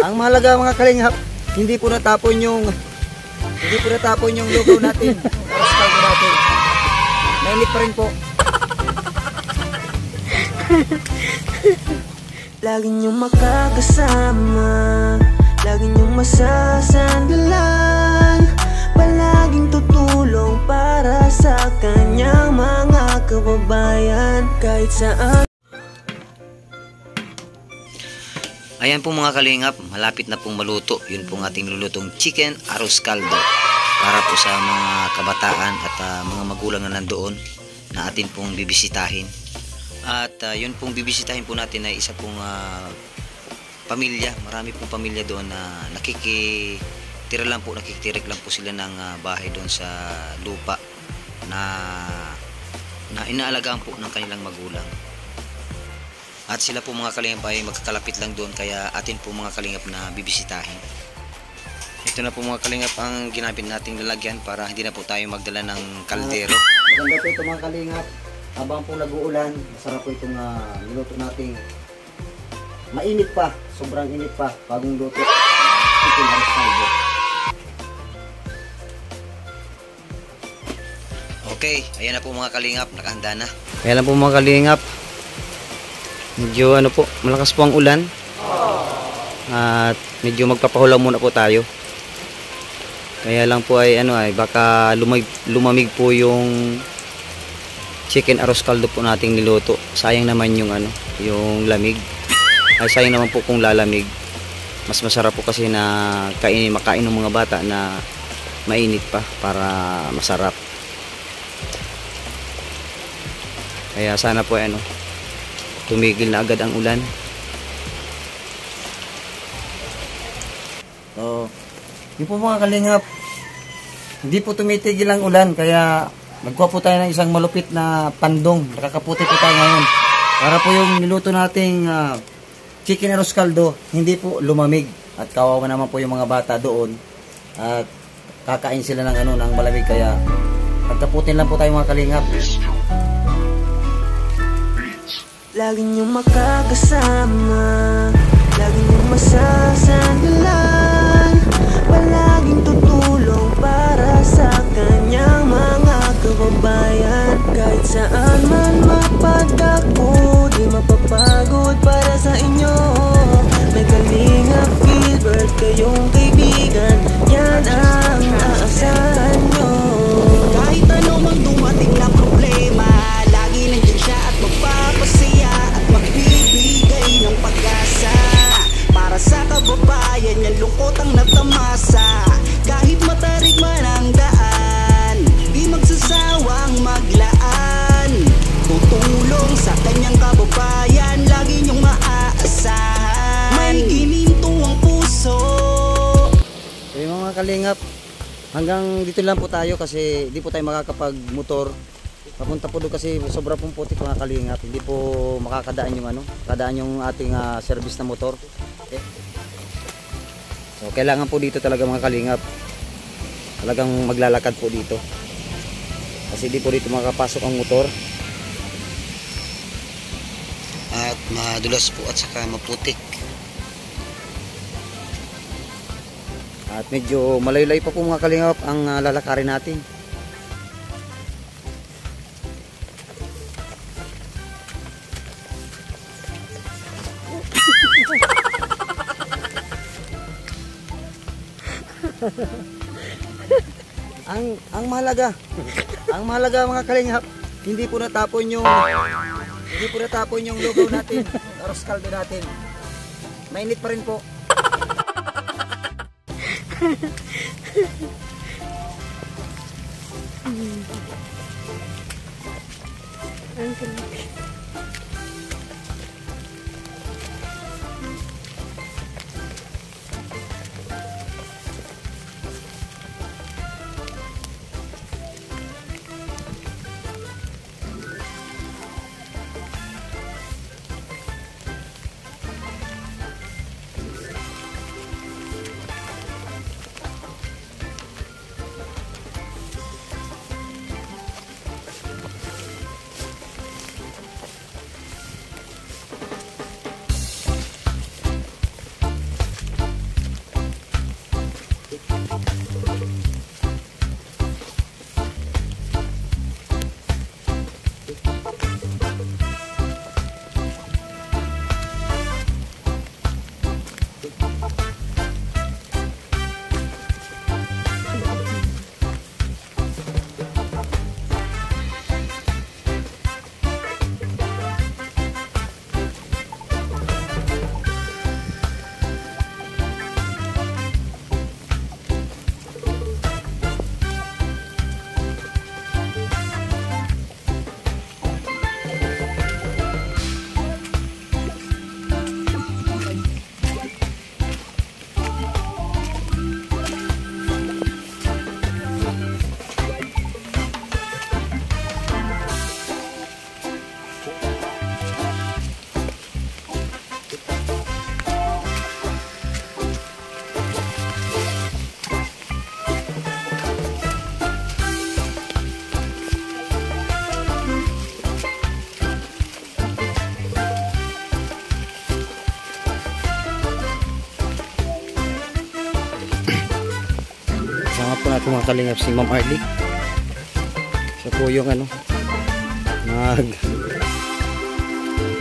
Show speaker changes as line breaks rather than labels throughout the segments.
ang mahalaga mga kalingap, hindi po natapon yung lugaw natin, arroz caldo natin. Mainit pa rin po.
Lagi niyong makakasama, lagi niyong masasandalan, palaging tutulong para sa kanyang mga kababayan kahit saan.
Ayan po mga kalingap, malapit na pong maluto. Yun pong ating lulutong chicken arroz caldo para po sa mga kabataan at mga magulang na nandoon na atin pong bibisitahin. At yun pong bibisitahin po natin ay isa pong pamilya. Marami pong pamilya doon na nakikitirik lang po sila ng bahay doon sa lupa na inaalagaan po ng kanilang magulang. At sila po mga kalingap ay magkakalapit lang doon, kaya atin po mga kalingap na bibisitahin. Ito na po mga kalingap ang ginamit nating lalagyan para hindi na po tayo magdala ng kaldero.
Maganda po ito mga kalingap. Habang po nag-uulan, masarap po itong niluto nating mainit pa, sobrang init pa, bagong luto. Chicken arroz caldo.
Okay, ayan na po mga kalingap, nakahanda na.
Kaya lang po mga kalingap, medyo malakas po ang ulan. At medyo magpapahulaw muna po tayo. Kaya lang po ay baka lumamig po yung chicken arroz caldo po nating niluto. Sayang naman yung yung lamig. Ay sayang naman po kung lalamig. Mas masarap po kasi na makain ng mga bata na mainit pa para masarap. Kaya sana po tumigil na agad ang ulan. So, yun po mga kalingap, hindi po tumitigil ang ulan, kaya nagkuha po tayo ng isang malupit na pandong. Nakakaputi po tayo ngayon para po yung niluto nating chicken arroz caldo hindi po lumamig. At kawawa naman po yung mga bata doon at kakain sila ng ng malamig, kaya nagkaputin lang po tayo mga kalingap.
Lagi niyong makakasama, lagi niyong masasandalan, palaging tutulong para sa kanyang mga kababayan. Kahit saan man mapadako, di mapapagod para sa inyo. May Kalingap Gilbert kayong kaibigan, yan ang aasahan nyo. Kahit ano mang dumating na problema, lagi nandiyan siya at magpapasaya at magbibigay ng pag-asa para sa kababayan niya. Lungkot ang natamasa, kahit matarik man ang daan, di magsasawang maglaan, tutulong sa kanyang kababayan, lagi niyong maaasahan. May gininto ang puso.
Okay mga kalingap, hanggang dito lang po tayo kasi di po tayo makakapag-motor papunta po doon kasi sobra pong putik mga kalingap. Hindi po makakadaan yung ating service na motor. Okay. So kailangan po dito talaga mga kalingap, talagang maglalakad po dito kasi di po dito makakapasok ang motor
At madulas po at saka maputik.
at medyo malaylay pa po mga kalingap ang lalakarin natin. ang mahalaga mga kalingap, hindi po natapon yung lugaw natin, arroz caldo natin. Mainit pa rin po. po natin mga kalingap si Ma'am Arlie. Siya po yung ano,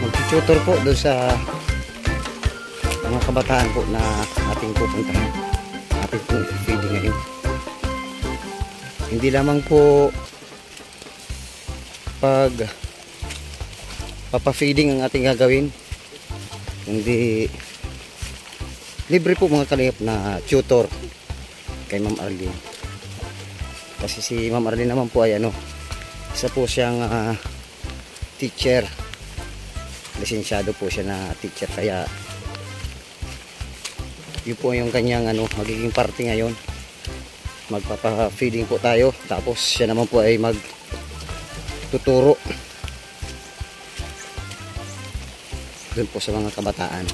mag-tutor po doon sa mga kabataan po na ating pupuntahan, ating pong feeding ngayon. Hindi lamang po pag papafeeding ang ating gagawin, hindi libre po mga kalingap na tutor kay Ma'am Arlene. Kasi si Ma'am Arlene naman po ay ano, isa po siyang teacher, lisensyado po siya na teacher, kaya yun po yung kanyang ano, magiging party ngayon. Magpapa-feeding po tayo, tapos siya naman po ay magtuturo dun po sa mga kabataan.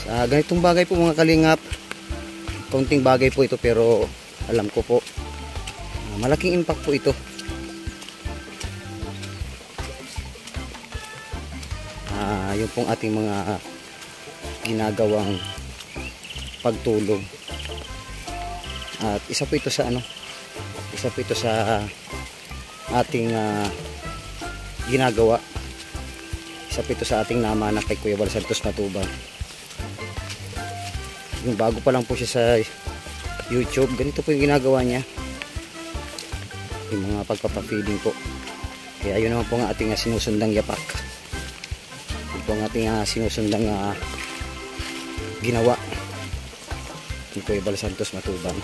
Sa ganitong bagay po mga kalingap, kaunting bagay po ito, pero alam ko po malaking impact po ito. Yung pong ating mga ginagawang pagtulong, at isa po ito sa ano, isa po ito sa ating ginagawa, isa po ito sa ating namana kay Kuya Bal Santos Matubang. Yung bago pa lang po siya sa YouTube, ganito po yung ginagawa niya, yung mga pagpapafeeding po. Kaya yun naman po nga ating sinusundang yapak, yun po ang ating sinusundang ginawa ni Kuya Bal Santos Matubang.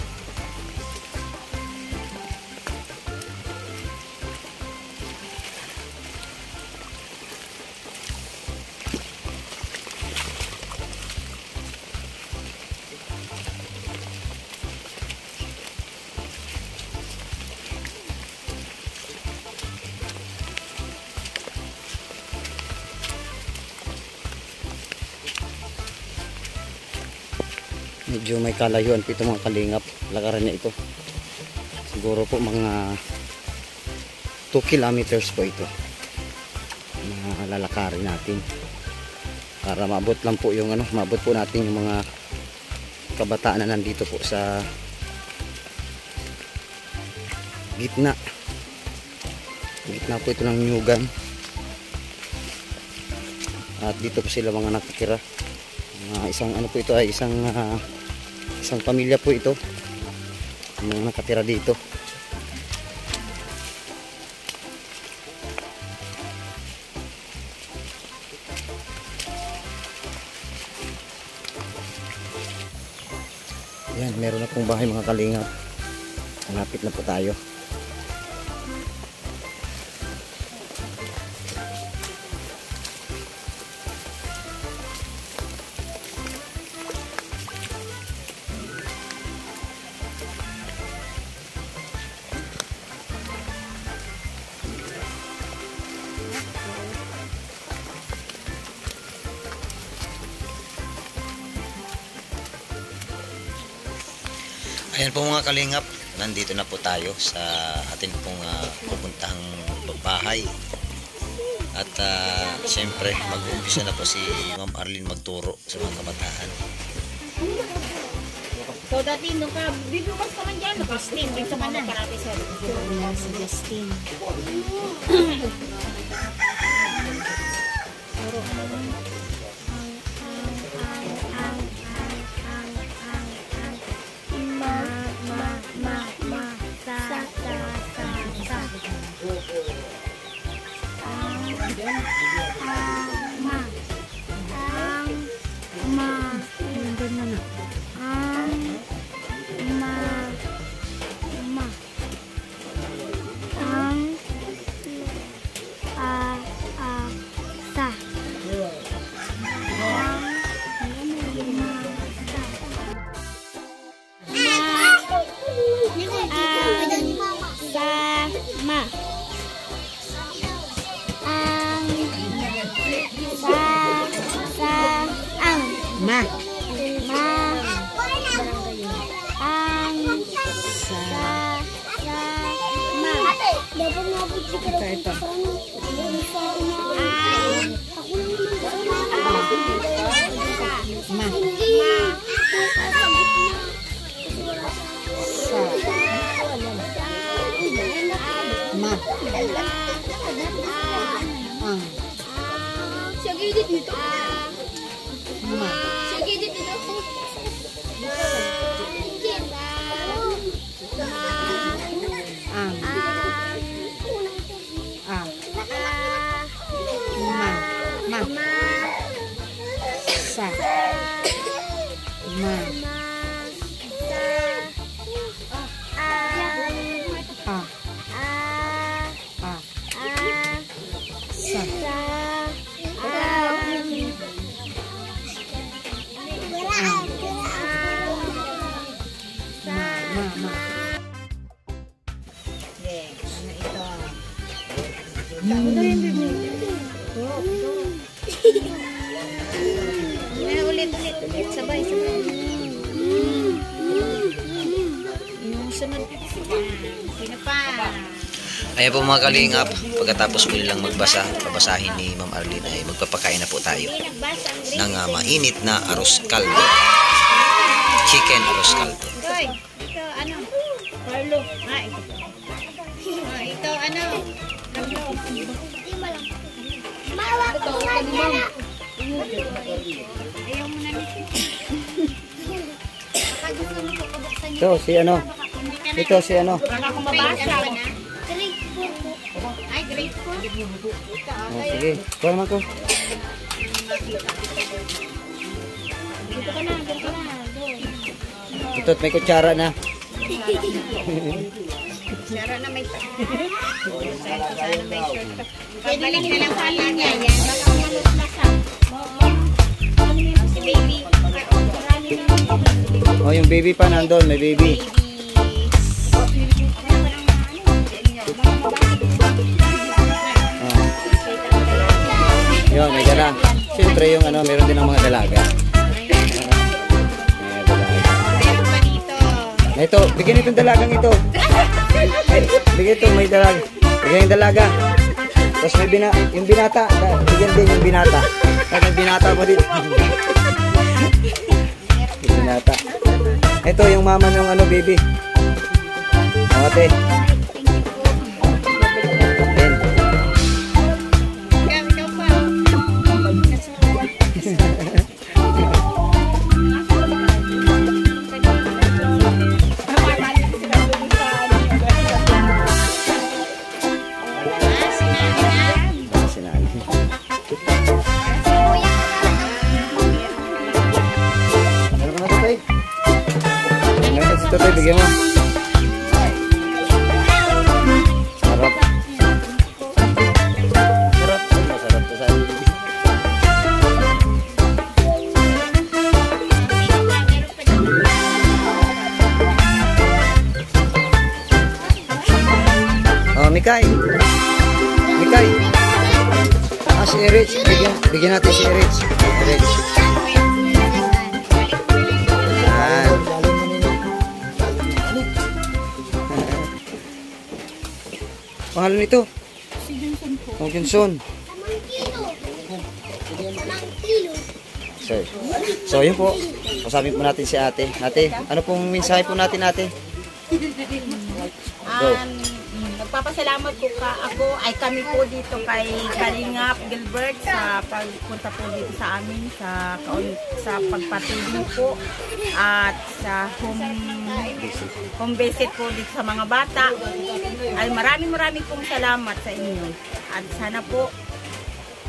Medyo may kalayuan po ito mga kalingap, lakaran niya ito. Siguro po mga 2 kilometers po ito na lalakarin natin para maabot lang po yung ano, maabot po natin yung mga kabataan na nandito po sa gitna po ito ng Nyugan, at dito po sila mga nakatira. Isang ano po ito ay isang pamilya po ito mga nakatira dito. Yan, meron na pong bahay mga kalingap. Malapit na po tayo.
Ayan po mga kalingap, nandito na po tayo sa ating pong pupuntahang bahay. At siyempre mag-uumpisa na po si Ma'am Arlene magturo sa mga kabataan.
So dati nung ka, bibukas ka man dyan, Justin, rin sa mga parati sa si Justin. Ma. Ito. Ulit. Sabay. Yung sunod. Sino pa?
Ayan po mga kalingap, pagkatapos ko nilang magbasa, babasahin ni Ma'am Arlene ay magpapakain na po tayo ng mainit na arroz caldo. Chicken arroz caldo.
Goy, ito ano? Carlo. Ito. Ito ano? Ayaw mo na nito.
Ito, si ano? Ito, si ano?
Baka kung mabasa. Ay, grateful.
Oh, sige, kuha naman ko.
Dito ka na.
Ito, may kutsara na.
Sara na may sana may short. Pagbalik na lang pala niya yan. Baka malus na ka. Si baby.
Oh, yung baby pa nandun, may baby. Yun, may dala. Siyempre yung ano, meron din ang mga dalaga.
Meron pa dito.
Ito, bigyan itong dalagang ito. Bigyan ito, may dalaga. Bigyan yung dalaga. Tapos may yung binata. Bigyan din yung binata. Tapos may binata mo dito. Yung binata. Ito yung mama ng ano, baby. Ate.
Ikaw pa.
Ito tayo, bigyan mo. Sarap. Sarap. Masarap to sa akin. Oh, Mikay. Mikay. Ah, si Erich. Bigyan natin si Erich. Erich. Pangalan nito? Si Johnson po. Oh, Johnson. So, yun po. Kasabi po natin si ate. Ate, ano pong mensahe po natin, ate? Go.
Nagpapasalamat po kami po dito kay Kalingap Gilbert sa pagpunta po dito sa amin sa pagpatuloy po at sa home visit po dito sa mga bata. Ay maraming pong salamat sa inyo at sana po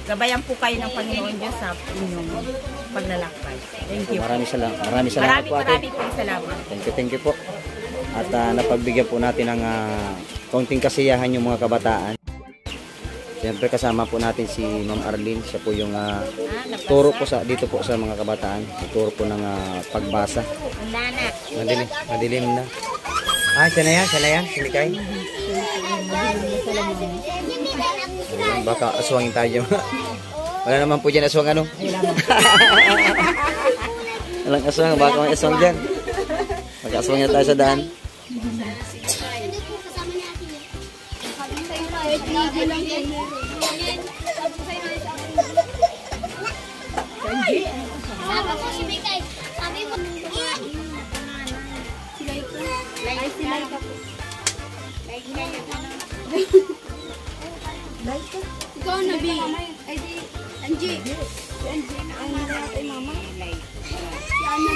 gabayan po kayo ng Panginoon Diyos sa inyong paglalakbay. Thank you.
Maraming salamat po, ate.
Maraming pong salamat.
Thank you po. At napagbigyan po natin ng kaunting kasiyahan yung mga kabataan. Siyempre kasama po natin si Ma'am Arlene. Siya po yung turo po dito po sa mga kabataan. Turo po ng pagbasa. Madilim na. Ah, siya na yan. Silikay. Baka aswangin tayo. Wala naman po dyan aswang ano. Walang aswang. Baka may aswang dyan. Magkaswang niya tayo sa daan.
Ikaw na, B. Ay, di, Angie. Si Angie na ang natin, mama. Si Ana.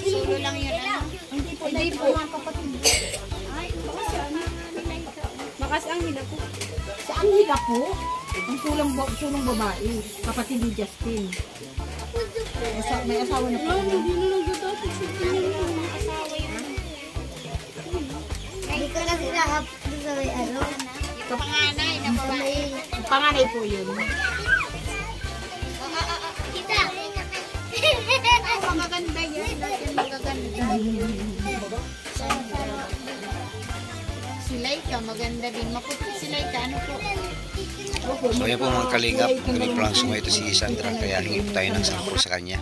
Solo lang yun, ano? Hindi po. Ay, baka si Ana. Bakas ang hila po.
Si Angela po, ang sulong babae, kapatid ni Justin. May asawa na po.
Hindi na nagtatapos si Tina ng asawa yun. Hindi ko kasi nakapos sa ano. Ito panganay na babae.
Ang panganay po yun.
Kita! Magaganda yun. Magaganda. Si Laika, maganda din. Maputi si Laika. Ano po?
So ayan po mga kalingap, magaling po lang sumayo ito si Sandra, kaya hingi po tayo ng sample sa kanya.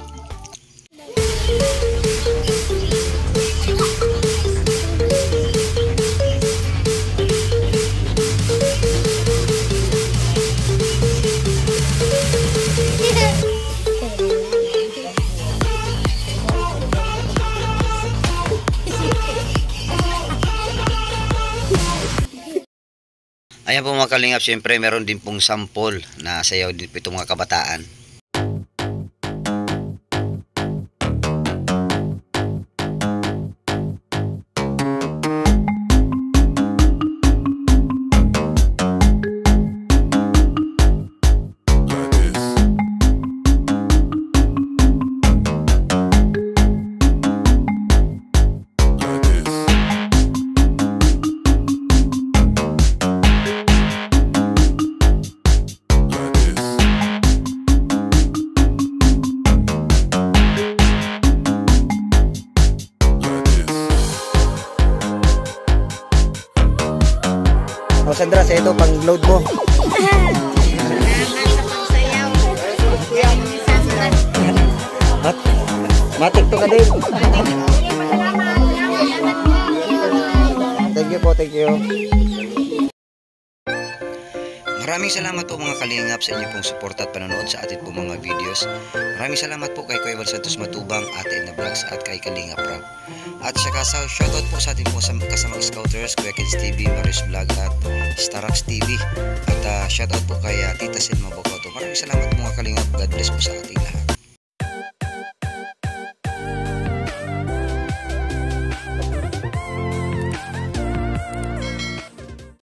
Ayan po mga kalingap, siyempre meron din pong sample na sayaw din po itong mga kabataan.
O Sandra, sa ito pang load mo. Matik to ka din. Thank you po, thank you.
Maraming salamat po mga kalingap sa inyo pong suporta at panonood sa atin po mga videos. Maraming salamat po kay Kuya Val Santos Matubang, Ate Edna Vlogs at kay Kalingap Rob. At saka sa shoutout po sa atin po sa kasamang scouters, Kuya Kens TV, Marius Vlog at Starax TV. At shoutout po kay Tita Selma Bocoto. Maraming salamat po mga kalingap. God bless po sa ating lahat.